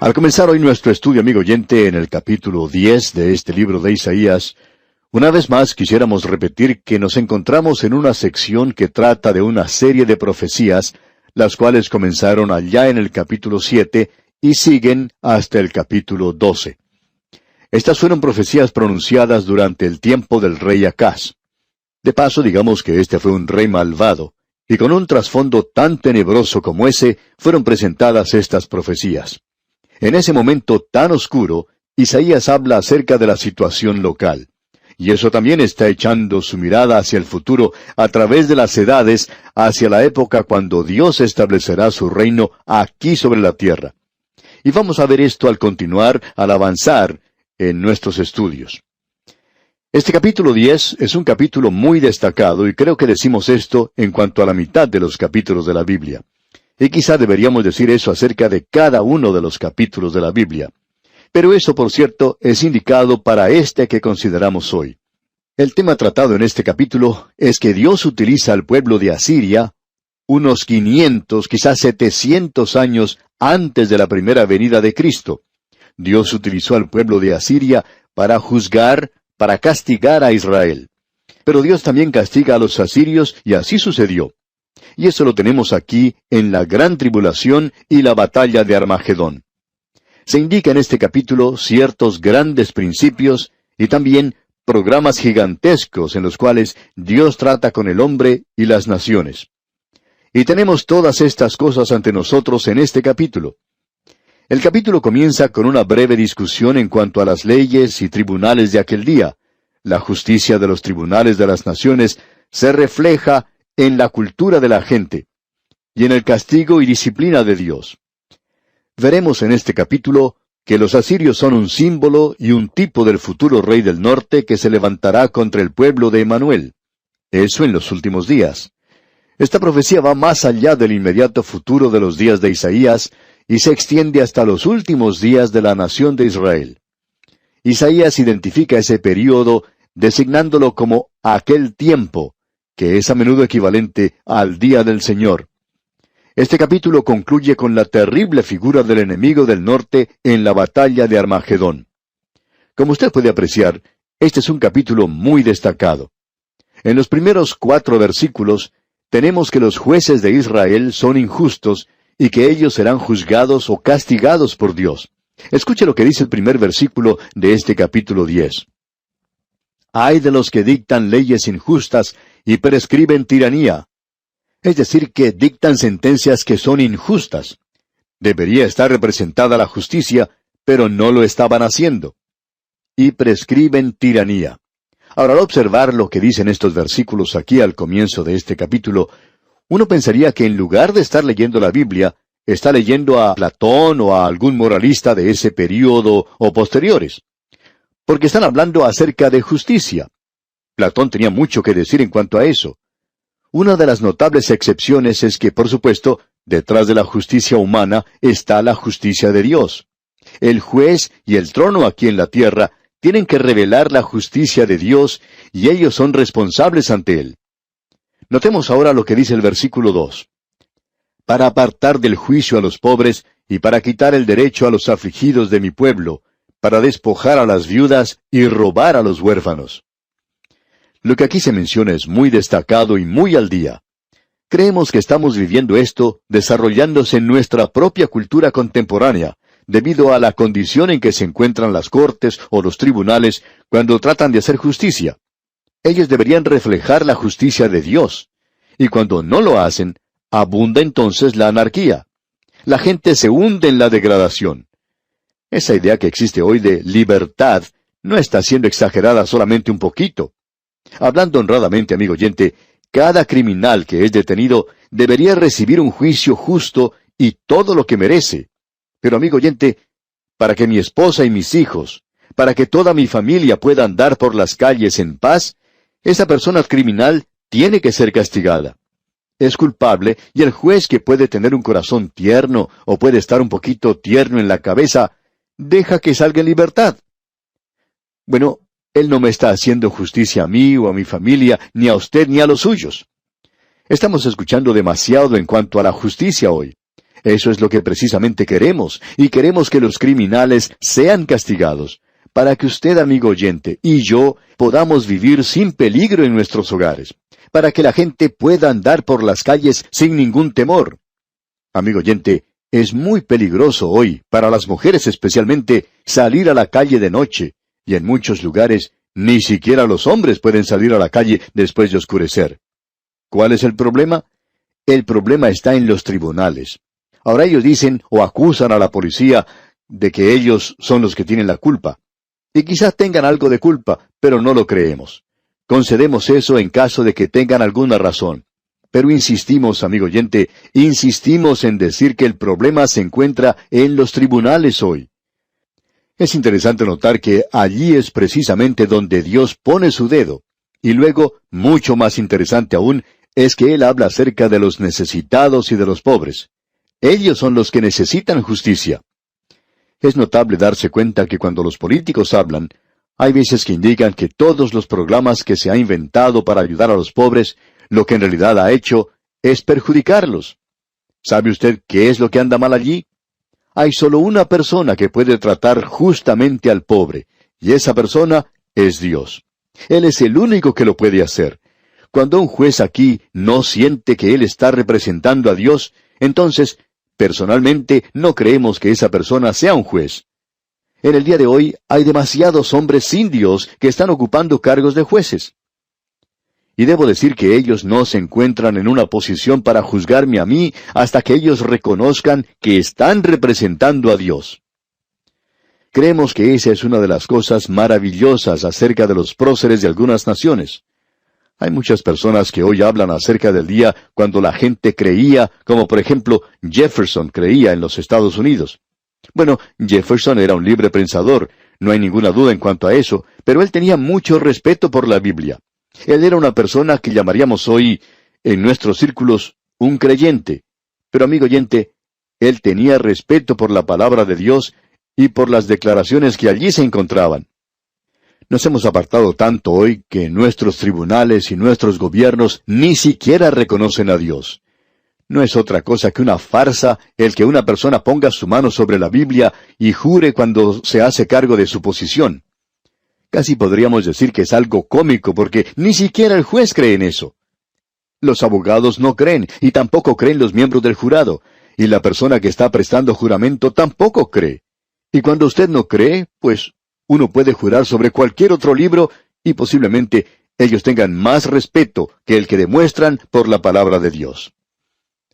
Al comenzar hoy nuestro estudio, amigo oyente, en el capítulo 10 de este libro de Isaías, una vez más quisiéramos repetir que nos encontramos en una sección que trata de una serie de profecías, las cuales comenzaron allá en el capítulo 7 y siguen hasta el capítulo 12. Estas fueron profecías pronunciadas durante el tiempo del rey Acaz. De paso, digamos que este fue un rey malvado, y con un trasfondo tan tenebroso como ese, fueron presentadas estas profecías. En ese momento tan oscuro, Isaías habla acerca de la situación local. Y eso también está echando su mirada hacia el futuro a través de las edades, hacia la época cuando Dios establecerá su reino aquí sobre la tierra. Y vamos a ver esto al continuar, al avanzar en nuestros estudios. Este capítulo 10 es un capítulo muy destacado y creo que decimos esto en cuanto a la mitad de los capítulos de la Biblia. Y quizá deberíamos decir eso acerca de cada uno de los capítulos de la Biblia. Pero eso, por cierto, es indicado para este que consideramos hoy. El tema tratado en este capítulo es que Dios utiliza al pueblo de Asiria unos 500, quizás 700 años antes de la primera venida de Cristo. Dios utilizó al pueblo de Asiria para juzgar, para castigar a Israel. Pero Dios también castiga a los asirios y así sucedió. Y eso lo tenemos aquí en la gran tribulación y la batalla de Armagedón. Se indica en este capítulo ciertos grandes principios y también programas gigantescos en los cuales Dios trata con el hombre y las naciones. Y tenemos todas estas cosas ante nosotros en este capítulo. El capítulo comienza con una breve discusión en cuanto a las leyes y tribunales de aquel día. La justicia de los tribunales de las naciones se refleja en la cultura de la gente y en el castigo y disciplina de Dios. Veremos en este capítulo que los asirios son un símbolo y un tipo del futuro rey del norte que se levantará contra el pueblo de Emanuel. Eso en los últimos días. Esta profecía va más allá del inmediato futuro de los días de Isaías y se extiende hasta los últimos días de la nación de Israel. Isaías identifica ese período designándolo como aquel tiempo, que es a menudo equivalente al día del Señor. Este capítulo concluye con la terrible figura del enemigo del norte en la batalla de Armagedón. Como usted puede apreciar, este es un capítulo muy destacado. En los primeros 4 versículos, tenemos que los jueces de Israel son injustos y que ellos serán juzgados o castigados por Dios. Escuche lo que dice el primer versículo de este capítulo 10. Ay de los que dictan leyes injustas y prescriben tiranía. Es decir, que dictan sentencias que son injustas. Debería estar representada la justicia, pero no lo estaban haciendo. Y prescriben tiranía. Ahora, al observar lo que dicen estos versículos aquí al comienzo de este capítulo, uno pensaría que en lugar de estar leyendo la Biblia, está leyendo a Platón o a algún moralista de ese período o posteriores. Porque están hablando acerca de justicia. Platón tenía mucho que decir en cuanto a eso. Una de las notables excepciones es que, por supuesto, detrás de la justicia humana está la justicia de Dios. El juez y el trono aquí en la tierra tienen que revelar la justicia de Dios y ellos son responsables ante Él. Notemos ahora lo que dice el versículo 2. Para apartar del juicio a los pobres y para quitar el derecho a los afligidos de mi pueblo, para despojar a las viudas y robar a los huérfanos. Lo que aquí se menciona es muy destacado y muy al día. Creemos que estamos viviendo esto desarrollándose en nuestra propia cultura contemporánea, debido a la condición en que se encuentran las cortes o los tribunales cuando tratan de hacer justicia. Ellos deberían reflejar la justicia de Dios, y cuando no lo hacen, abunda entonces la anarquía. La gente se hunde en la degradación. Esa idea que existe hoy de libertad no está siendo exagerada solamente un poquito. Hablando honradamente, amigo oyente, cada criminal que es detenido debería recibir un juicio justo y todo lo que merece. Pero, amigo oyente, para que mi esposa y mis hijos, para que toda mi familia pueda andar por las calles en paz, esa persona criminal tiene que ser castigada. Es culpable y el juez, que puede tener un corazón tierno o puede estar un poquito tierno en la cabeza, deja que salga en libertad. Bueno, Él no me está haciendo justicia a mí o a mi familia, ni a usted ni a los suyos. Estamos escuchando demasiado en cuanto a la justicia hoy. Eso es lo que precisamente queremos, y queremos que los criminales sean castigados, para que usted, amigo oyente, y yo podamos vivir sin peligro en nuestros hogares, para que la gente pueda andar por las calles sin ningún temor. Amigo oyente, es muy peligroso hoy, para las mujeres especialmente, salir a la calle de noche, y en muchos lugares ni siquiera los hombres pueden salir a la calle después de oscurecer. ¿Cuál es el problema? El problema está en los tribunales. Ahora ellos dicen o acusan a la policía de que ellos son los que tienen la culpa. Y quizás tengan algo de culpa, pero no lo creemos. Concedemos eso en caso de que tengan alguna razón. Pero insistimos, amigo oyente, insistimos en decir que el problema se encuentra en los tribunales hoy. Es interesante notar que allí es precisamente donde Dios pone su dedo. Y luego, mucho más interesante aún, es que Él habla acerca de los necesitados y de los pobres. Ellos son los que necesitan justicia. Es notable darse cuenta que cuando los políticos hablan, hay veces que indican que todos los programas que se ha inventado para ayudar a los pobres, lo que en realidad ha hecho es perjudicarlos. ¿Sabe usted qué es lo que anda mal allí? Hay solo una persona que puede tratar justamente al pobre, y esa persona es Dios. Él es el único que lo puede hacer. Cuando un juez aquí no siente que él está representando a Dios, entonces, personalmente, no creemos que esa persona sea un juez. En el día de hoy hay demasiados hombres sin Dios que están ocupando cargos de jueces. Y debo decir que ellos no se encuentran en una posición para juzgarme a mí hasta que ellos reconozcan que están representando a Dios. Creemos que esa es una de las cosas maravillosas acerca de los próceres de algunas naciones. Hay muchas personas que hoy hablan acerca del día cuando la gente creía, como por ejemplo Jefferson creía en los Estados Unidos. Bueno, Jefferson era un libre pensador, no hay ninguna duda en cuanto a eso, pero él tenía mucho respeto por la Biblia. Él era una persona que llamaríamos hoy, en nuestros círculos, un creyente. Pero amigo oyente, él tenía respeto por la palabra de Dios y por las declaraciones que allí se encontraban. Nos hemos apartado tanto hoy que nuestros tribunales y nuestros gobiernos ni siquiera reconocen a Dios. No es otra cosa que una farsa el que una persona ponga su mano sobre la Biblia y jure cuando se hace cargo de su posición. Casi podríamos decir que es algo cómico porque ni siquiera el juez cree en eso. Los abogados no creen y tampoco creen los miembros del jurado, y la persona que está prestando juramento tampoco cree. Y cuando usted no cree, pues uno puede jurar sobre cualquier otro libro y posiblemente ellos tengan más respeto que el que demuestran por la palabra de Dios.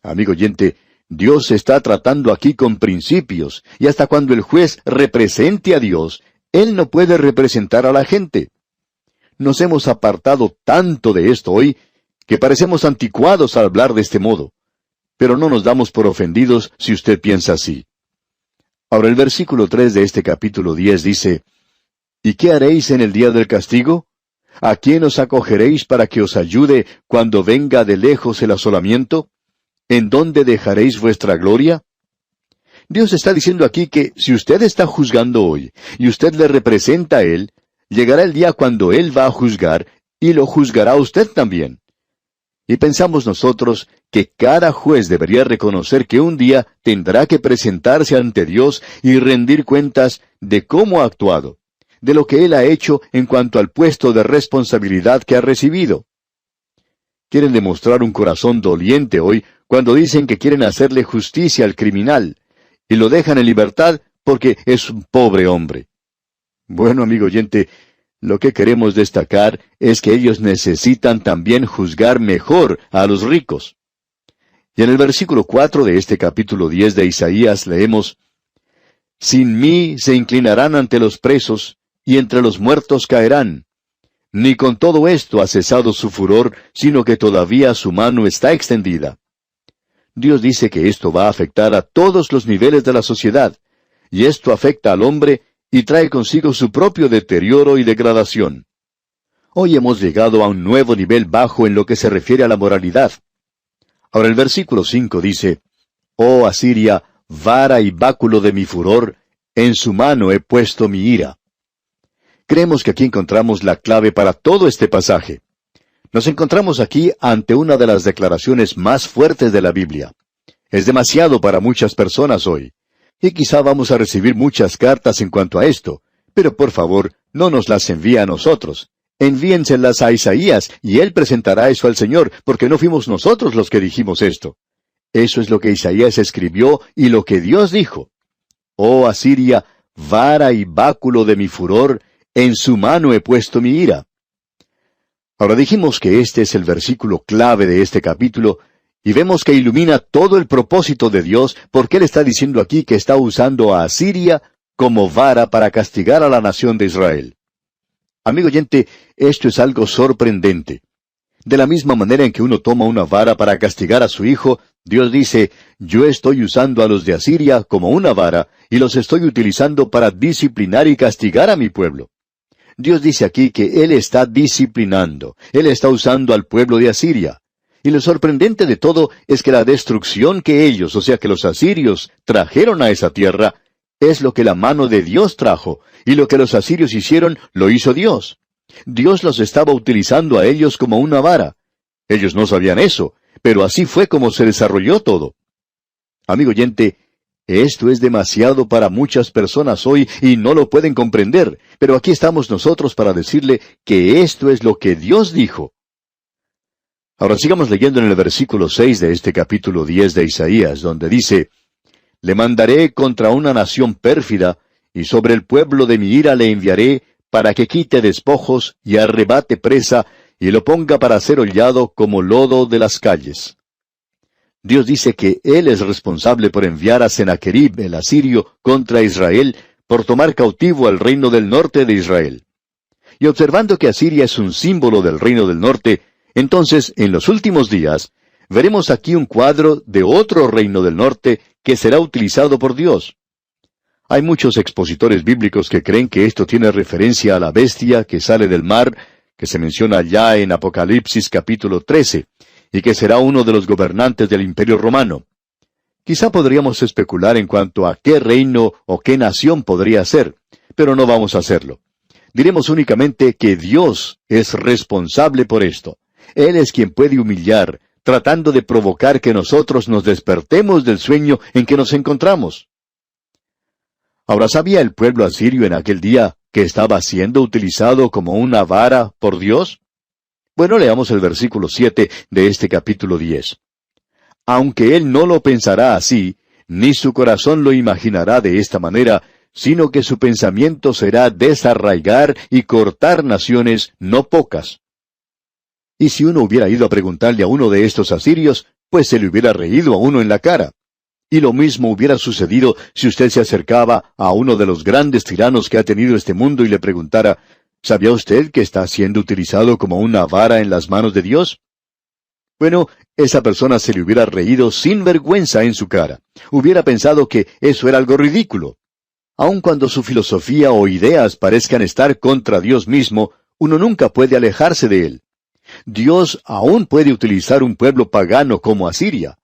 Amigo oyente, Dios está tratando aquí con principios, y hasta cuando el juez represente a Dios, Él no puede representar a la gente. Nos hemos apartado tanto de esto hoy, que parecemos anticuados al hablar de este modo. Pero no nos damos por ofendidos si usted piensa así. Ahora el versículo 3 de este capítulo 10 dice, ¿Y qué haréis en el día del castigo? ¿A quién os acogeréis para que os ayude cuando venga de lejos el asolamiento? ¿En dónde dejaréis vuestra gloria? Dios está diciendo aquí que si usted está juzgando hoy, y usted le representa a Él, llegará el día cuando Él va a juzgar, y lo juzgará a usted también. Y pensamos nosotros que cada juez debería reconocer que un día tendrá que presentarse ante Dios y rendir cuentas de cómo ha actuado, de lo que Él ha hecho en cuanto al puesto de responsabilidad que ha recibido. Quieren demostrar un corazón doliente hoy cuando dicen que quieren hacerle justicia al criminal, y lo dejan en libertad porque es un pobre hombre. Bueno, amigo oyente, lo que queremos destacar es que ellos necesitan también juzgar mejor a los ricos. Y en el versículo 4 de este capítulo 10 de Isaías leemos, «Sin mí se inclinarán ante los presos, y entre los muertos caerán. Ni con todo esto ha cesado su furor, sino que todavía su mano está extendida». Dios dice que esto va a afectar a todos los niveles de la sociedad, y esto afecta al hombre y trae consigo su propio deterioro y degradación. Hoy hemos llegado a un nuevo nivel bajo en lo que se refiere a la moralidad. Ahora el versículo 5 dice, «Oh Asiria, vara y báculo de mi furor, en su mano he puesto mi ira». Creemos que aquí encontramos la clave para todo este pasaje. Nos encontramos aquí ante una de las declaraciones más fuertes de la Biblia. Es demasiado para muchas personas hoy. Y quizá vamos a recibir muchas cartas en cuanto a esto, pero por favor, no nos las envíe a nosotros. Envíenselas a Isaías, y él presentará eso al Señor, porque no fuimos nosotros los que dijimos esto. Eso es lo que Isaías escribió y lo que Dios dijo. Oh Asiria, vara y báculo de mi furor, en su mano he puesto mi ira. Ahora dijimos que este es el versículo clave de este capítulo, y vemos que ilumina todo el propósito de Dios, porque Él está diciendo aquí que está usando a Asiria como vara para castigar a la nación de Israel. Amigo oyente, esto es algo sorprendente. De la misma manera en que uno toma una vara para castigar a su hijo, Dios dice, yo estoy usando a los de Asiria como una vara, y los estoy utilizando para disciplinar y castigar a mi pueblo. Dios dice aquí que Él está disciplinando, Él está usando al pueblo de Asiria. Y lo sorprendente de todo es que la destrucción que ellos, o sea que los asirios, trajeron a esa tierra, es lo que la mano de Dios trajo, y lo que los asirios hicieron, lo hizo Dios. Dios los estaba utilizando a ellos como una vara. Ellos no sabían eso, pero así fue como se desarrolló todo. Amigo oyente, esto es demasiado para muchas personas hoy y no lo pueden comprender, pero aquí estamos nosotros para decirle que esto es lo que Dios dijo. Ahora sigamos leyendo en el versículo 6 de este capítulo 10 de Isaías, donde dice, le mandaré contra una nación pérfida, y sobre el pueblo de mi ira le enviaré, para que quite despojos y arrebate presa, y lo ponga para ser hollado como lodo de las calles. Dios dice que Él es responsable por enviar a Sennacherib, el asirio, contra Israel, por tomar cautivo al reino del norte de Israel. Y observando que Asiria es un símbolo del reino del norte, entonces, en los últimos días, veremos aquí un cuadro de otro reino del norte que será utilizado por Dios. Hay muchos expositores bíblicos que creen que esto tiene referencia a la bestia que sale del mar, que se menciona allá en Apocalipsis capítulo 13, y que será uno de los gobernantes del Imperio Romano. Quizá podríamos especular en cuanto a qué reino o qué nación podría ser, pero no vamos a hacerlo. Diremos únicamente que Dios es responsable por esto. Él es quien puede humillar, tratando de provocar que nosotros nos despertemos del sueño en que nos encontramos. Ahora, ¿sabía el pueblo asirio en aquel día que estaba siendo utilizado como una vara por Dios? Bueno, leamos el versículo 7 de este capítulo 10. Aunque él no lo pensará así, ni su corazón lo imaginará de esta manera, sino que su pensamiento será desarraigar y cortar naciones no pocas. Y si uno hubiera ido a preguntarle a uno de estos asirios, pues se le hubiera reído a uno en la cara. Y lo mismo hubiera sucedido si usted se acercaba a uno de los grandes tiranos que ha tenido este mundo y le preguntara, ¿sabía usted que está siendo utilizado como una vara en las manos de Dios? Bueno, esa persona se le hubiera reído sin vergüenza en su cara. Hubiera pensado que eso era algo ridículo. Aun cuando su filosofía o ideas parezcan estar contra Dios mismo, uno nunca puede alejarse de él. Dios aún puede utilizar un pueblo pagano como Asiria.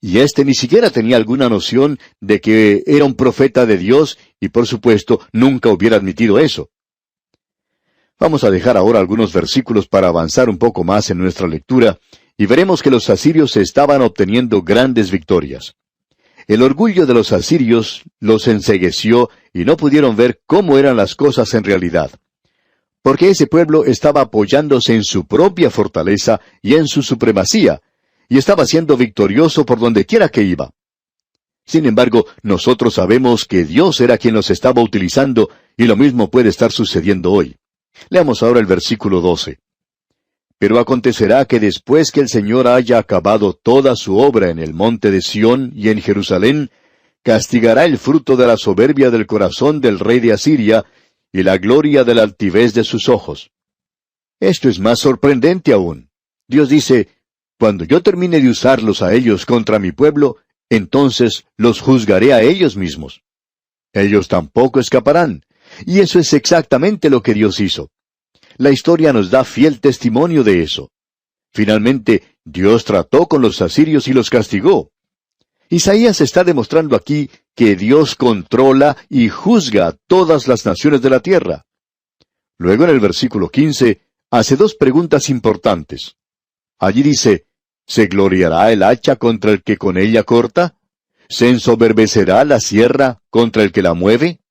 Y éste ni siquiera tenía alguna noción de que era un profeta de Dios y por supuesto nunca hubiera admitido eso. Vamos a dejar ahora algunos versículos para avanzar un poco más en nuestra lectura y veremos que los asirios estaban obteniendo grandes victorias. El orgullo de los asirios los encegueció y no pudieron ver cómo eran las cosas en realidad. Porque ese pueblo estaba apoyándose en su propia fortaleza y en su supremacía, y estaba siendo victorioso por donde quiera que iba. Sin embargo, nosotros sabemos que Dios era quien los estaba utilizando, y lo mismo puede estar sucediendo hoy. Leamos ahora el versículo 12. Pero acontecerá que después que el Señor haya acabado toda su obra en el monte de Sión y en Jerusalén, castigará el fruto de la soberbia del corazón del rey de Asiria, y la gloria de la altivez de sus ojos. Esto es más sorprendente aún. Dios dice, cuando yo termine de usarlos a ellos contra mi pueblo, entonces los juzgaré a ellos mismos. Ellos tampoco escaparán. Y eso es exactamente lo que Dios hizo. La historia nos da fiel testimonio de eso. Finalmente, Dios trató con los asirios y los castigó. Isaías está demostrando aquí que Dios controla y juzga a todas las naciones de la tierra. Luego en el versículo 15, hace dos preguntas importantes. Allí dice, ¿Se gloriará el hacha contra el que con ella corta? ¿Se ensoberbecerá la sierra contra el que la mueve?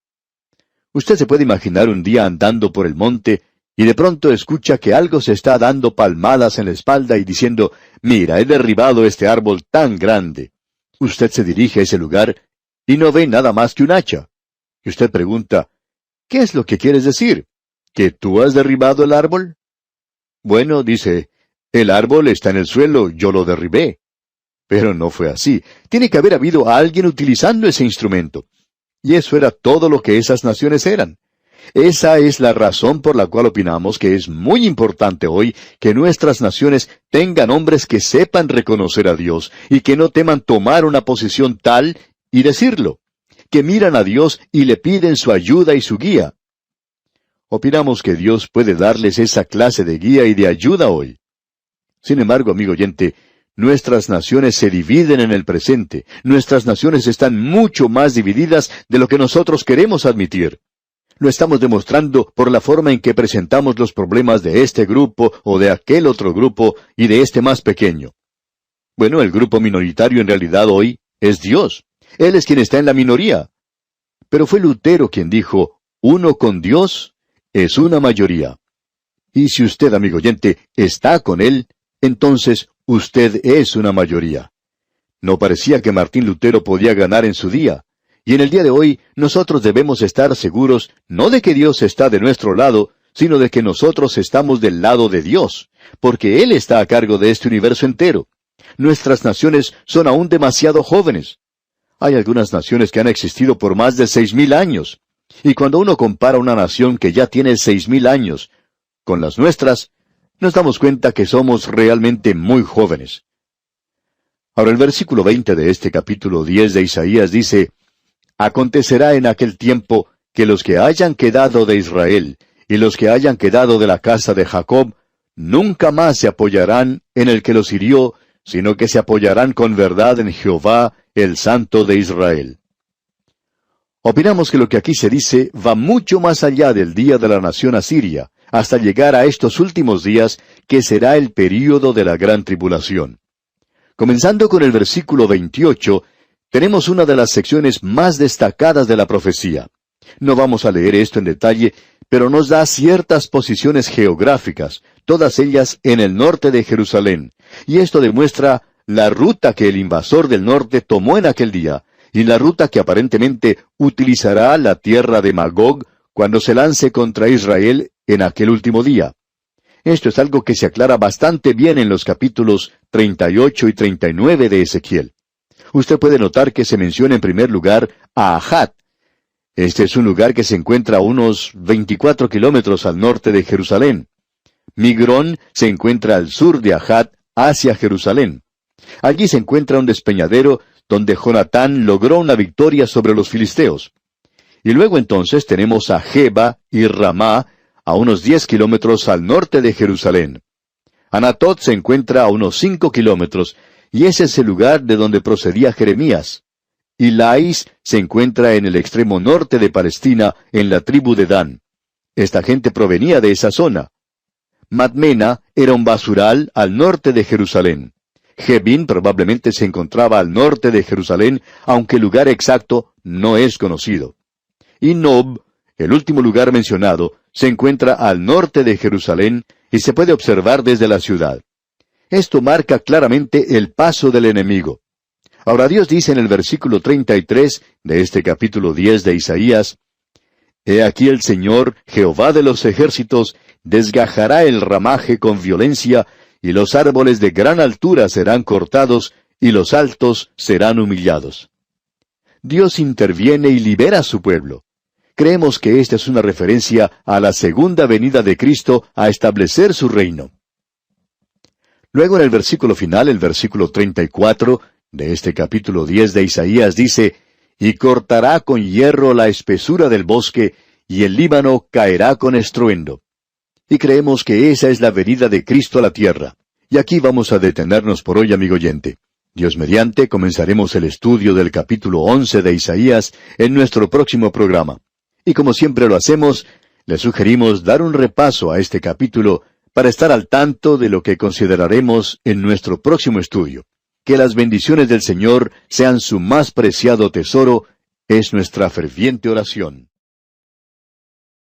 Usted se puede imaginar un día andando por el monte y de pronto escucha que algo se está dando palmadas en la espalda y diciendo, «Mira, he derribado este árbol tan grande». Usted se dirige a ese lugar y no ve nada más que un hacha. Y usted pregunta, «¿Qué es lo que quieres decir? ¿Que tú has derribado el árbol?» Bueno, dice, «El árbol está en el suelo, yo lo derribé». Pero no fue así. Tiene que haber habido a alguien utilizando ese instrumento. Y eso era todo lo que esas naciones eran. Esa es la razón por la cual opinamos que es muy importante hoy que nuestras naciones tengan hombres que sepan reconocer a Dios y que no teman tomar una posición tal y decirlo, que miran a Dios y le piden su ayuda y su guía. Opinamos que Dios puede darles esa clase de guía y de ayuda hoy. Sin embargo, amigo oyente, nuestras naciones se dividen en el presente. Nuestras naciones están mucho más divididas de lo que nosotros queremos admitir. Lo estamos demostrando por la forma en que presentamos los problemas de este grupo o de aquel otro grupo y de este más pequeño. Bueno, el grupo minoritario en realidad hoy es Dios. Él es quien está en la minoría. Pero fue Lutero quien dijo, uno con Dios es una mayoría. Y si usted, amigo oyente, está con Él, entonces usted es una mayoría. No parecía que Martín Lutero podía ganar en su día. Y en el día de hoy, nosotros debemos estar seguros, no de que Dios está de nuestro lado, sino de que nosotros estamos del lado de Dios, porque Él está a cargo de este universo entero. Nuestras naciones son aún demasiado jóvenes. Hay algunas naciones que han existido por más de 6,000 años. Y cuando uno compara una nación que ya tiene 6,000 años con las nuestras, nos damos cuenta que somos realmente muy jóvenes. Ahora el versículo 20 de este capítulo 10 de Isaías dice, «Acontecerá en aquel tiempo que los que hayan quedado de Israel y los que hayan quedado de la casa de Jacob nunca más se apoyarán en el que los hirió, sino que se apoyarán con verdad en Jehová, el Santo de Israel». Opinamos que lo que aquí se dice va mucho más allá del día de la nación asiria, hasta llegar a estos últimos días, que será el período de la gran tribulación. Comenzando con el versículo 28, tenemos una de las secciones más destacadas de la profecía. No vamos a leer esto en detalle, pero nos da ciertas posiciones geográficas, todas ellas en el norte de Jerusalén, y esto demuestra la ruta que el invasor del norte tomó en aquel día, y la ruta que aparentemente utilizará la tierra de Magog cuando se lance contra Israel en aquel último día. Esto es algo que se aclara bastante bien en los capítulos 38 y 39 de Ezequiel. Usted puede notar que se menciona en primer lugar a Ajat. Este es un lugar que se encuentra a unos 24 kilómetros al norte de Jerusalén. Migrón se encuentra al sur de Ajat, hacia Jerusalén. Allí se encuentra un despeñadero donde Jonatán logró una victoria sobre los filisteos. Y luego entonces tenemos a Geba y Ramá, a unos 10 kilómetros al norte de Jerusalén. Anatot se encuentra a unos 5 kilómetros, y ese es el lugar de donde procedía Jeremías. Y Lais se encuentra en el extremo norte de Palestina, en la tribu de Dan. Esta gente provenía de esa zona. Madmena era un basural al norte de Jerusalén. Jebín probablemente se encontraba al norte de Jerusalén, aunque el lugar exacto no es conocido. Y Nob, el último lugar mencionado, se encuentra al norte de Jerusalén y se puede observar desde la ciudad. Esto marca claramente el paso del enemigo. Ahora Dios dice en el versículo 33 de este capítulo 10 de Isaías, «He aquí el Señor, Jehová de los ejércitos, desgajará el ramaje con violencia, y los árboles de gran altura serán cortados, y los altos serán humillados». Dios interviene y libera a su pueblo. Creemos que esta es una referencia a la segunda venida de Cristo a establecer su reino. Luego en el versículo final, el versículo 34 de este capítulo 10 de Isaías dice, «Y cortará con hierro la espesura del bosque, y el Líbano caerá con estruendo». Y creemos que esa es la venida de Cristo a la tierra. Y aquí vamos a detenernos por hoy, amigo oyente. Dios mediante, comenzaremos el estudio del capítulo 11 de Isaías en nuestro próximo programa. Y como siempre lo hacemos, le sugerimos dar un repaso a este capítulo para estar al tanto de lo que consideraremos en nuestro próximo estudio. Que las bendiciones del Señor sean su más preciado tesoro, es nuestra ferviente oración.